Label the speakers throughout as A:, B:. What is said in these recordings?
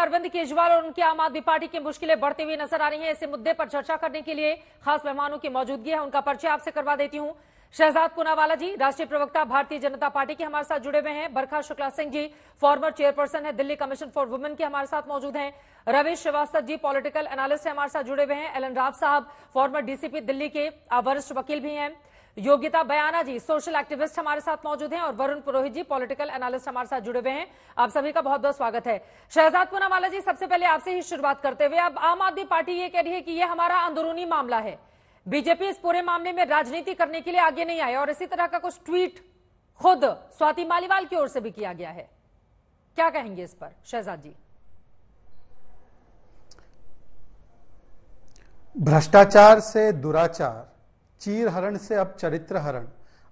A: अरविंद केजरीवाल और उनकी आम आदमी पार्टी की मुश्किलें बढ़ती हुई नजर आ रही हैं। इसी मुद्दे पर चर्चा करने के लिए खास मेहमानों की मौजूदगी है। उनका परिचय आपसे करवा देती हूं। शहजाद पूनावाला जी, राष्ट्रीय प्रवक्ता भारतीय जनता पार्टी के हमारे साथ जुड़े हुए हैं। बरखा शुक्ला सिंह जी, फॉर्मर चेयरपर्सन है दिल्ली कमीशन फॉर वुमेन के हमारे साथ मौजूद हैं। रवीश श्रीवास्तव जी, पॉलिटिकल एनालिस्ट है, हमारे साथ जुड़े हुए हैं। एलन राव साहब, फॉर्मर डीसीपी दिल्ली के वरिष्ठ वकील भी हैं। योगिता बयाना जी, सोशल एक्टिविस्ट हमारे साथ मौजूद हैं। और वरुण पुरोहित जी, पॉलिटिकल एनालिस्ट हमारे साथ जुड़े हुए हैं। आप सभी का बहुत बहुत स्वागत है। शहजाद पूनावाला जी, सबसे पहले आपसे ही शुरुआत करते हुए, अब आम आदमी पार्टी ये कह रही है कि ये हमारा अंदरूनी मामला है, बीजेपी इस पूरे मामले में राजनीति करने के लिए आगे नहीं आए, और इसी तरह का कुछ ट्वीट खुद स्वाति मालीवाल की ओर से भी किया गया है। क्या कहेंगे इस पर शहजाद जी?
B: भ्रष्टाचार से दुराचार, चीरहरण से अब चरित्रहरण।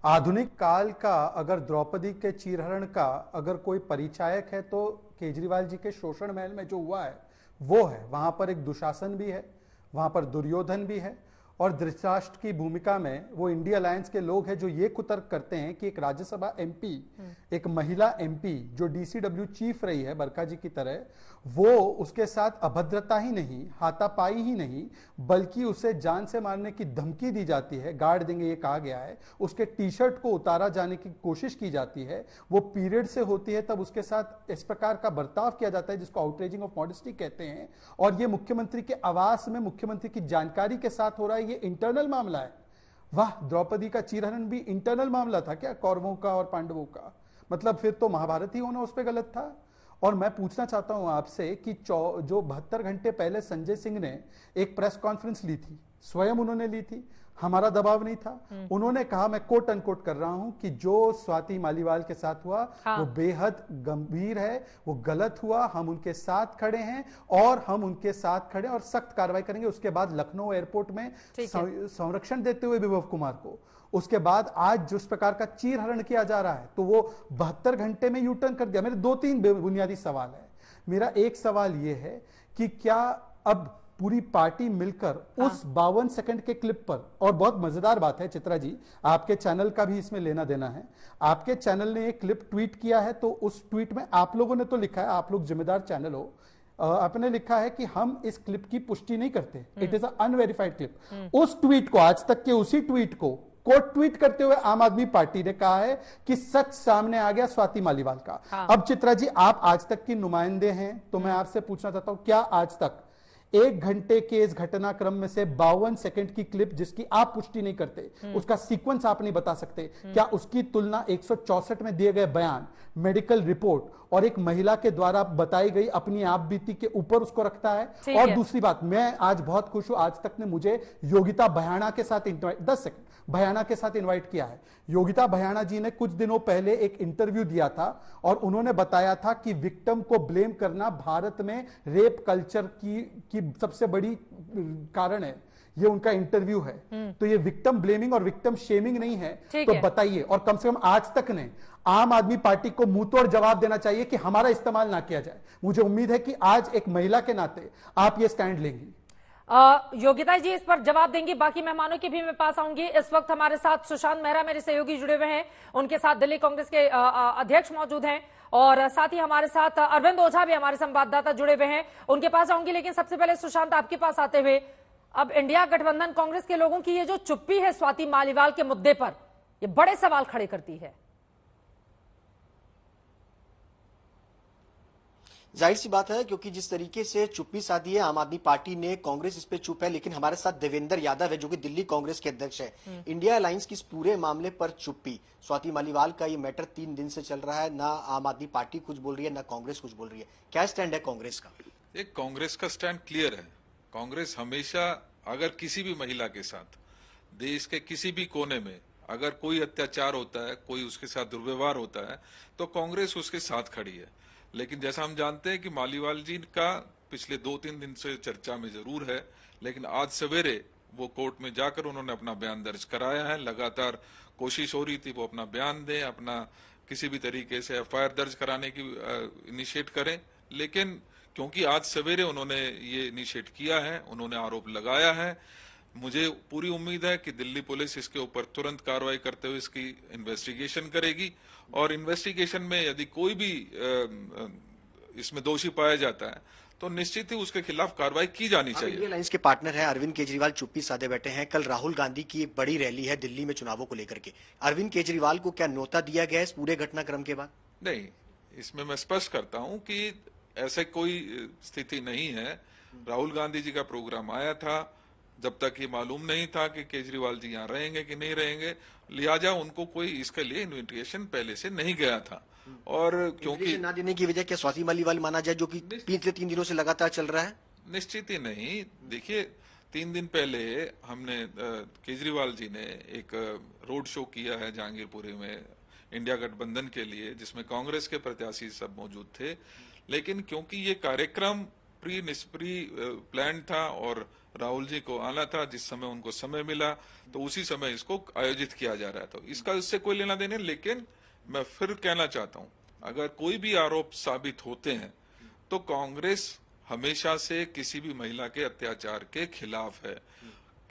B: आधुनिक काल का अगर द्रौपदी के चीरहरण का अगर कोई परिचायक है तो केजरीवाल जी के शोषण महल में जो हुआ है वो है। वहां पर एक दुशासन भी है, वहां पर दुर्योधन भी है, और धृतराष्ट्र की भूमिका में वो इंडिया अलायंस के लोग हैं जो ये कुतर्क करते हैं कि एक राज्यसभा एमपी, एक महिला एमपी जो डीसीडब्ल्यू चीफ रही है बरखा जी की तरह, वो उसके साथ अभद्रता ही नहीं, हाथापाई ही नहीं, बल्कि उसे जान से मारने की धमकी दी जाती है, गाड़ देंगे ये कहा गया है। उसके टी शर्ट को उतारा जाने की कोशिश की जाती है। वो पीरियड से होती है तब उसके साथ इस प्रकार का बर्ताव किया जाता है जिसको आउटरेजिंग ऑफ मॉडेस्टी कहते हैं। और ये मुख्यमंत्री के आवास में मुख्यमंत्री की जानकारी के साथ हो रहा है। ये इंटरनल मामला है। वाह, द्रौपदी का चीरहरण भी इंटरनल मामला था क्या, कौरवों का और पांडवों का? मतलब फिर तो महाभारत ही होना उस पर गलत था। और मैं पूछना चाहता हूं आपसे कि जो 72 घंटे पहले संजय सिंह ने एक प्रेस कॉन्फ्रेंस ली थी, स्वयं उन्होंने ली थी, हमारा दबाव नहीं था। उन्होंने कहा, मैं कोट अनकोट कर रहा हूं, कि जो स्वाति मालीवाल के साथ हुआ वो बेहद गंभीर है, वो गलत हुआ, हम उनके साथ खड़े हैं और हम उनके साथ खड़े और सख्त कार्रवाई करेंगे। उसके बाद लखनऊ एयरपोर्ट में संरक्षण देते हुए विभव कुमार को, उसके बाद आज जिस प्रकार का चीरहरण किया जा रहा है, तो वो 72 घंटे में यू टर्न कर दिया। मेरे 2-3 बुनियादी सवाल है। मेरा एक सवाल यह है कि क्या अब पूरी पार्टी मिलकर उस 52 सेकंड के क्लिप पर, और बहुत मजेदार बात है चित्रा जी, आपके चैनल का भी इसमें लेना देना है, आपके चैनल ने एक क्लिप ट्वीट किया है, तो उस ट्वीट में आप लोगों ने तो लिखा है, आप लोग जिम्मेदार चैनल हो, आपने लिखा है कि हम इस क्लिप की पुष्टि नहीं करते, इट इज अनवेरिफाइड क्लिप। उस ट्वीट को, आज तक के उसी ट्वीट को कोट ट्वीट करते हुए आम आदमी पार्टी ने कहा है कि सच सामने आ गया स्वाति मालीवाल का। अब चित्रा जी, आप आज तक की नुमाइंदे हैं, तो मैं आपसे पूछना चाहता हूं, क्या आज तक 1 घंटे के इस घटनाक्रम में से 52 सेकंड की क्लिप जिसकी आप पुष्टि नहीं करते, उसका सीक्वेंस आप नहीं बता सकते, क्या उसकी तुलना 164 में दिए गए बयान, मेडिकल रिपोर्ट और एक महिला के द्वारा बताई गई अपनी आप बीती के ऊपर उसको रखता है? और दूसरी बात, मैं आज बहुत खुश हूं, आज तक ने मुझे योगिता बयाना के साथ 10 सेकंड बयाना के साथ इनवाइट किया है। योगिता बयाना जी ने कुछ दिनों पहले एक इंटरव्यू दिया था और उन्होंने बताया था कि विक्टिम को ब्लेम करना भारत में रेप कल्चर की सबसे बड़ी कारण है। ये उनका इंटरव्यू है। तो ये विक्टिम ब्लेमिंग और विक्टिम शेमिंग नहीं है, तो बताइए। और कम से कम आज तक ने आम आदमी पार्टी को मुंह तोड़ जवाब देना चाहिए कि हमारा इस्तेमाल ना किया जाए। मुझे उम्मीद है कि आज एक महिला के नाते आप ये स्टैंड लेंगी।
A: योगिता जी इस पर जवाब देंगी। बाकी मेहमानों के भी मैं पास आऊंगी। इस वक्त हमारे साथ सुशांत मेहरा मेरे सहयोगी जुड़े हुए हैं, उनके साथ दिल्ली कांग्रेस के अध्यक्ष मौजूद हैं, और साथ ही हमारे साथ अरविंद ओझा भी हमारे संवाददाता जुड़े हुए हैं, उनके पास आऊंगी। लेकिन सबसे पहले सुशांत, आपके पास आते हुए, अब इंडिया गठबंधन कांग्रेस के लोगों की ये जो चुप्पी है स्वाति मालीवाल के मुद्दे पर, ये बड़े सवाल खड़े करती है।
C: जाहिर सी बात है, क्योंकि जिस तरीके से चुप्पी साधी है आम आदमी पार्टी ने, कांग्रेस इस पे चुप है। लेकिन हमारे साथ देवेंद्र यादव है जो कि दिल्ली कांग्रेस के अध्यक्ष है। इंडिया अलायंस की इस पूरे मामले पर चुप्पी, स्वाति मालीवाल का ये मैटर 3 दिन से चल रहा है, ना आम आदमी पार्टी कुछ बोल रही है, ना कांग्रेस कुछ बोल रही है। क्या स्टैंड है कांग्रेस का?
D: एक कांग्रेस का स्टैंड क्लियर है। कांग्रेस हमेशा, अगर किसी भी महिला के साथ देश के किसी भी कोने में अगर कोई अत्याचार होता है, कोई उसके साथ दुर्व्यवहार होता है, तो कांग्रेस उसके साथ खड़ी है। लेकिन जैसा हम जानते हैं कि मालीवाल जी का पिछले 2-3 दिन से चर्चा में जरूर है, लेकिन आज सवेरे वो कोर्ट में जाकर उन्होंने अपना बयान दर्ज कराया है। लगातार कोशिश हो रही थी वो अपना बयान दें, अपना किसी भी तरीके से एफआईआर दर्ज कराने की इनिशिएट करें, लेकिन क्योंकि आज सवेरे उन्होंने ये इनिशिएट किया है, उन्होंने आरोप लगाया है, मुझे पूरी उम्मीद है कि दिल्ली पुलिस इसके ऊपर तुरंत कार्रवाई करते हुए इसकी इन्वेस्टिगेशन करेगी। और इन्वेस्टिगेशन में यदि कोई भी इसमें दोषी पाया जाता है तो निश्चित ही उसके खिलाफ कार्रवाई की जानी चाहिए।
C: इंडिया अलायंस के पार्टनर हैं अरविंद केजरीवाल, चुप्पी साधे बैठे हैं। कल राहुल गांधी की एक बड़ी रैली है दिल्ली में चुनावों को लेकर के। अरविंद केजरीवाल को क्या न्योता दिया गया है इस पूरे घटनाक्रम के बाद?
D: नहीं, इसमें मैं स्पष्ट करता हूं कि ऐसे कोई स्थिति नहीं है। राहुल गांधी जी का प्रोग्राम आया था, जब तक ये मालूम नहीं था कि केजरीवाल जी यहाँ रहेंगे कि नहीं रहेंगे, लिहाजा उनको कोई इसके लिए इन्विटेशन पहले से नहीं गया था। और क्योंकि
C: ना देने की वजह क्या स्वाति मालीवाल माना जाए, जो कि पिछले 3 दिनों से लगातार चल रहा है?
D: निश्चित ही नहीं। देखिए, 3 दिन पहले हमने केजरीवाल जी ने एक रोड शो किया है जहांगीरपुरी में इंडिया गठबंधन के लिए, जिसमें कांग्रेस के प्रत्याशी सब मौजूद थे। लेकिन क्योंकि ये कार्यक्रम प्री प्लान था और राहुल जी को आना था, जिस समय उनको समय मिला तो उसी समय इसको आयोजित किया जा रहा था। इसका इससे कोई लेना देना। लेकिन मैं फिर कहना चाहता हूं, अगर कोई भी आरोप साबित होते हैं तो कांग्रेस हमेशा से किसी भी महिला के अत्याचार के खिलाफ है।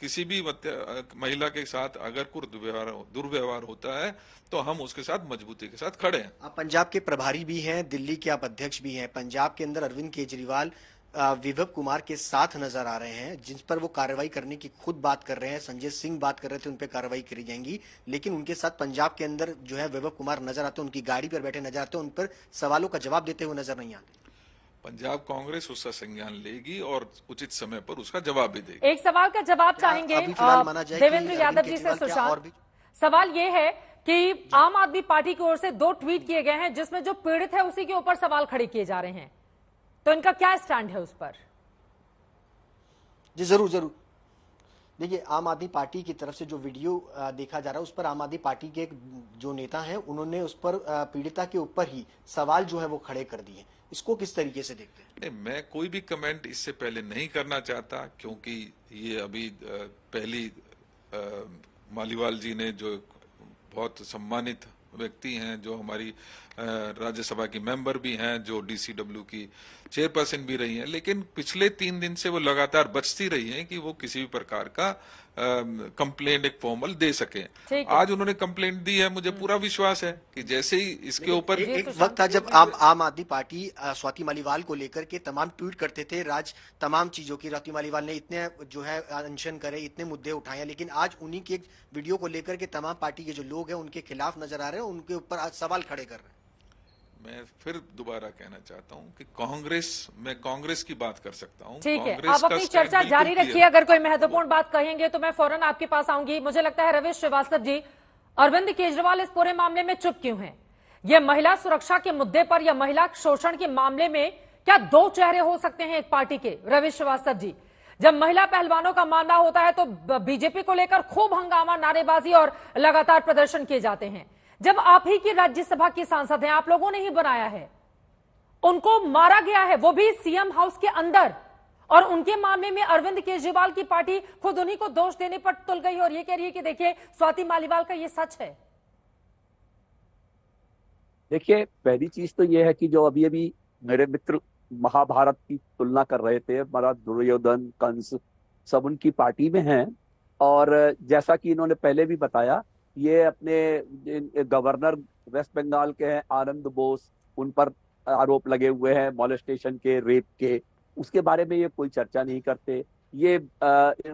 D: किसी भी महिला के साथ अगर कोई दुर्व्यवहार होता है तो हम उसके साथ मजबूती के साथ खड़े हैं।
C: आप पंजाब के प्रभारी भी हैं, दिल्ली के आप अध्यक्ष भी हैं। पंजाब के अंदर अरविंद केजरीवाल विभव कुमार के साथ नजर आ रहे हैं, जिस पर वो कार्रवाई करने की खुद बात कर रहे हैं। संजय सिंह बात कर रहे थे, उन पर कार्रवाई करी जाएगी, लेकिन उनके साथ पंजाब के अंदर जो है विभव कुमार नजर आते हैं, उनकी गाड़ी पर बैठे नजर आते हैं, उन पर सवालों का जवाब देते हुए नजर नहीं आते।
D: पंजाब कांग्रेस उसका संज्ञान लेगी और उचित समय पर उसका जवाब भी देगी।
A: एक सवाल का जवाब चाहेंगे देवेंद्र यादव जी से। सुशांत, सवाल ये है कि आम आदमी पार्टी की ओर से 2 ट्वीट किए गए हैं जिसमें जो पीड़ित है उसी के ऊपर सवाल खड़े किए जा रहे हैं, तो इनका क्या स्टैंड है उस पर?
C: जी जरूर। देखिए, आम आदमी पार्टी की तरफ से जो वीडियो देखा जा रहा है उस पर आम आदमी पार्टी के जो नेता हैं उन्होंने उस पर पीड़िता के ऊपर ही सवाल जो है वो खड़े कर दिए। इसको किस तरीके से देखते हैं?
D: नहीं, मैं कोई भी कमेंट इससे पहले नहीं करना चाहता, क्योंकि ये अभी पहली मालीवाल जी ने, जो बहुत सम्मानित व्यक्ति हैं, जो हमारी राज्यसभा की मेंबर भी हैं, जो डीसीडब्ल्यू की चेयरपर्सन भी रही हैं, लेकिन पिछले 3 दिन से वो लगातार बचती रही हैं कि वो किसी भी प्रकार का कंप्लेंट एक फॉर्मल दे सके। आज उन्होंने कंप्लेंट दी है, मुझे पूरा विश्वास है कि जैसे ही इसके ऊपर
C: एक वक्त था जब आम आदमी पार्टी स्वाति मालीवाल को लेकर के तमाम ट्वीट करते थे, तमाम चीजों की स्वाति मालीवाल ने इतने जो है अनशन करे, इतने मुद्दे उठाए, लेकिन आज उन्हीं की एक वीडियो को लेकर के तमाम पार्टी के जो लोग हैं उनके खिलाफ नजर आ रहे हैं, उनके ऊपर आज सवाल खड़े कर रहे हैं।
D: मैं फिर दोबारा कहना चाहता हूं कि मैं कांग्रेस की बात कर सकता हूं।
A: ठीक है, आप अपनी चर्चा जारी रखिए। अगर कोई महत्वपूर्ण बात कहेंगे तो मैं फौरन आपके पास आऊंगी। मुझे लगता है रविश श्रीवास्तव जी, अरविंद केजरीवाल इस पूरे मामले में चुप क्यों हैं? यह महिला सुरक्षा के मुद्दे पर या महिला शोषण के मामले में क्या 2 चेहरे हो सकते हैं एक पार्टी के? रविश श्रीवास्तव जी, जब महिला पहलवानों का मामला होता है तो बीजेपी को लेकर खूब हंगामा, नारेबाजी और लगातार प्रदर्शन किए जाते हैं। जब आप ही की राज्यसभा की सांसद हैं, आप लोगों ने ही बनाया है, उनको मारा गया है, वो भी सीएम हाउस के अंदर, और उनके मामले में अरविंद केजरीवाल की पार्टी खुद उन्हीं को दोष देने पर तुल गई और ये कह रही है कि देखिए स्वाति मालीवाल का ये सच है।
E: देखिए, पहली चीज तो ये है कि जो अभी मेरे मित्र महाभारत की तुलना कर रहे थे, हमारा दुर्योधन, कंस सब उनकी पार्टी में हैं, और जैसा कि इन्होंने पहले भी बताया, ये अपने गवर्नर वेस्ट बंगाल के हैं आनंद बोस, उन पर आरोप लगे हुए हैं मॉलेस्टेशन के, रेप के, उसके बारे में ये कोई चर्चा नहीं करते। ये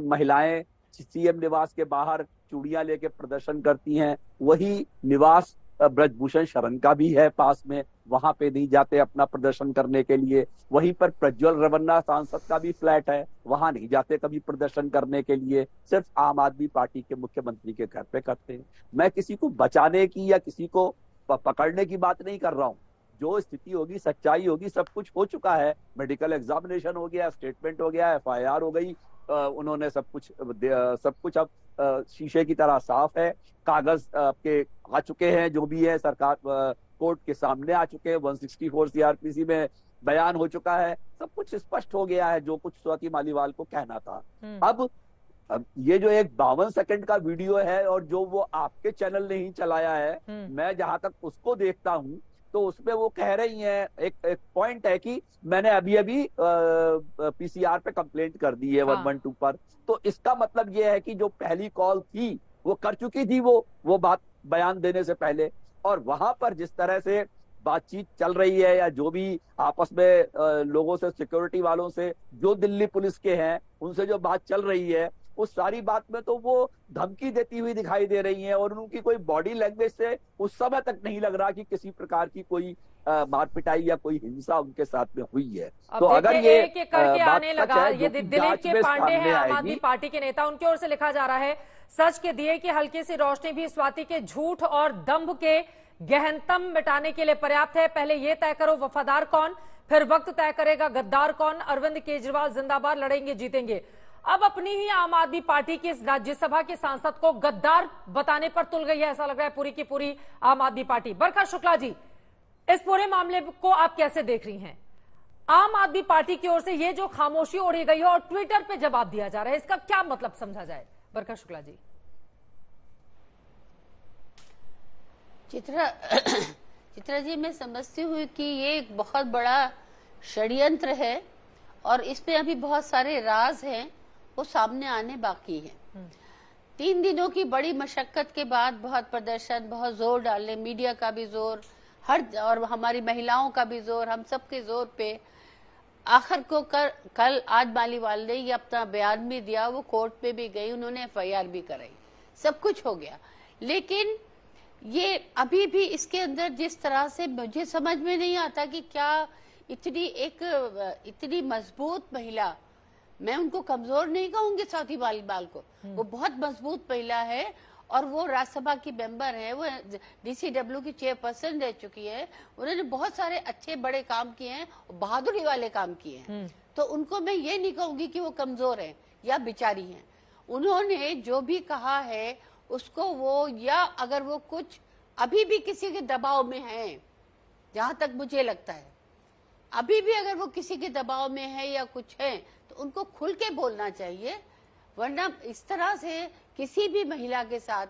E: महिलाएं सीएम निवास के बाहर चूड़ियां लेके प्रदर्शन करती हैं, वही निवास ब्रजभूषण शरण का भी है पास में, वहां पे नहीं जाते अपना प्रदर्शन करने के लिए। वहीं पर प्रज्वल रेवन्ना सांसद का भी फ्लैट है, वहां नहीं जाते कभी प्रदर्शन करने के लिए, सिर्फ आम आदमी पार्टी के मुख्यमंत्री के घर पे करते हैं। मैं किसी को बचाने की या किसी को पकड़ने की बात नहीं कर रहा हूँ। जो स्थिति होगी, सच्चाई होगी, सब कुछ हो चुका है, मेडिकल एग्जामिनेशन हो गया, स्टेटमेंट हो गया, FIR हो गई, उन्होंने सब कुछ अब शीशे की तरह साफ है। कागज आपके आ चुके हैं, जो भी है सरकार कोर्ट के सामने आ चुके हैं, 164 CRPC में बयान हो चुका है, सब कुछ स्पष्ट हो गया है जो कुछ स्वाति मालीवाल को कहना था। अब ये जो एक 52 सेकंड का वीडियो है और जो वो आपके चैनल ने ही चलाया है, मैं जहां तक उसको देखता हूं तो उसमें वो कह रही हैं, एक पॉइंट है कि मैंने अभी PCR पे कंप्लेंट कर दी है 112 पर। तो इसका मतलब ये है कि जो पहली कॉल थी वो कर चुकी थी वो बात बयान देने से पहले, और वहां पर जिस तरह से बातचीत चल रही है या जो भी आपस में लोगों से, सिक्योरिटी वालों से, जो दिल्ली पुलिस के हैं उनसे जो बात चल रही है, उस सारी बात में तो वो धमकी देती हुई दिखाई दे रही हैं, और उनकी कोई बॉडी लैंग्वेज से उस समय तक नहीं लग रहा कि किसी प्रकार की कोई मार पिटाई या कोई हिंसा उनके साथ में हुई है। तो अगर ये
A: एक एक करके
E: बात
A: आने
E: सच
A: लगा,
E: है,
A: ये
E: जो कि
A: दिलीप
E: जांच
A: के
E: में
A: पांडे हैं,
E: सामने
A: आम आदमी
E: आएगी।
A: पार्टी के नेता, उनकी ओर से लिखा जा रहा है, सच के दिए कि हल्की सी रोशनी भी स्वाति के झूठ और दंभ के गहनतम मिटाने के लिए पर्याप्त है। पहले ये तय करो वफादार कौन, फिर वक्त तय करेगा गद्दार कौन। अरविंद केजरीवाल जिंदाबाद, लड़ेंगे जीतेंगे। अब अपनी ही आम आदमी पार्टी की राज्यसभा के सांसद को गद्दार बताने पर तुल गई है, ऐसा लग रहा है पूरी की पूरी आम आदमी पार्टी। बरखा शुक्ला जी, इस पूरे मामले को आप कैसे देख रही हैं? आम आदमी पार्टी की ओर से ये जो खामोशी ओढ़ी गई है और ट्विटर पे जवाब दिया जा रहा है, इसका क्या मतलब समझा जाए? बरखा शुक्ला जी।
F: चित्रा जी, मैं समझती हूँ कि ये एक बहुत बड़ा षड्यंत्र है और इसमें अभी बहुत सारे राज हैं, वो सामने आने बाकी हैं। 3 दिनों की बड़ी मशक्कत के बाद, बहुत प्रदर्शन, बहुत जोर डालने, मीडिया का भी जोर, और हमारी महिलाओं का भी जोर, हम सबके जोर पे आखिर को कल आज मालीवाल ने ये अपना बयान भी दिया, वो कोर्ट में भी गई, उन्होंने FIR भी कराई, सब कुछ हो गया। लेकिन ये अभी भी इसके अंदर जिस तरह से मुझे समझ में नहीं आता कि क्या इतनी मजबूत महिला, मैं उनको कमजोर नहीं कहूंगी स्वाति मालीवाल को, वो बहुत मजबूत महिला है और वो राज्यसभा की मेंबर है, वो DCW की चेयरपर्सन रह चुकी है, उन्होंने बहुत सारे अच्छे बड़े काम किए हैं, बहादुरी वाले काम किए हैं। तो उनको मैं ये नहीं कहूंगी कि वो कमजोर है या बिचारी हैं। उन्होंने जो भी कहा है उसको वो, या अगर वो कुछ अभी भी किसी के दबाव में है, जहां तक मुझे लगता है अभी भी अगर वो किसी के दबाव में है या कुछ है, तो उनको खुल के बोलना चाहिए। वरना इस तरह से किसी भी महिला के साथ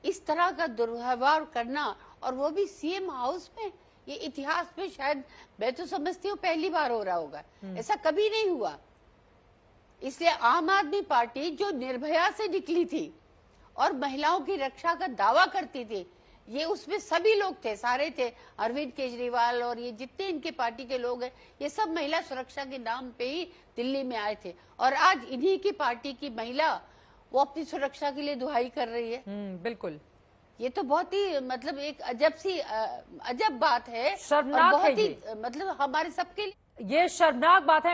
F: इस तरह का दुर्व्यवहार करना, और वो भी CM हाउस में, ये इतिहास में शायद मैं तो समझती हूँ पहली बार हो रहा होगा, ऐसा कभी नहीं हुआ। इसलिए आम आदमी पार्टी जो निर्भया से निकली थी और महिलाओं की रक्षा का दावा करती थी, ये उसमें सभी लोग थे, सारे थे, अरविंद केजरीवाल और ये जितने इनके पार्टी के लोग हैं, ये सब महिला सुरक्षा के नाम पे ही दिल्ली में आए थे। और आज इन्हीं की पार्टी की महिला वो अपनी सुरक्षा के लिए दुहाई कर रही है।
A: बिल्कुल,
F: ये तो बहुत ही मतलब एक अजब बात है,
A: शर्मनाक
F: और बहुत
A: है
F: ही मतलब हमारे सबके लिए
A: ये शर्मनाक बात है।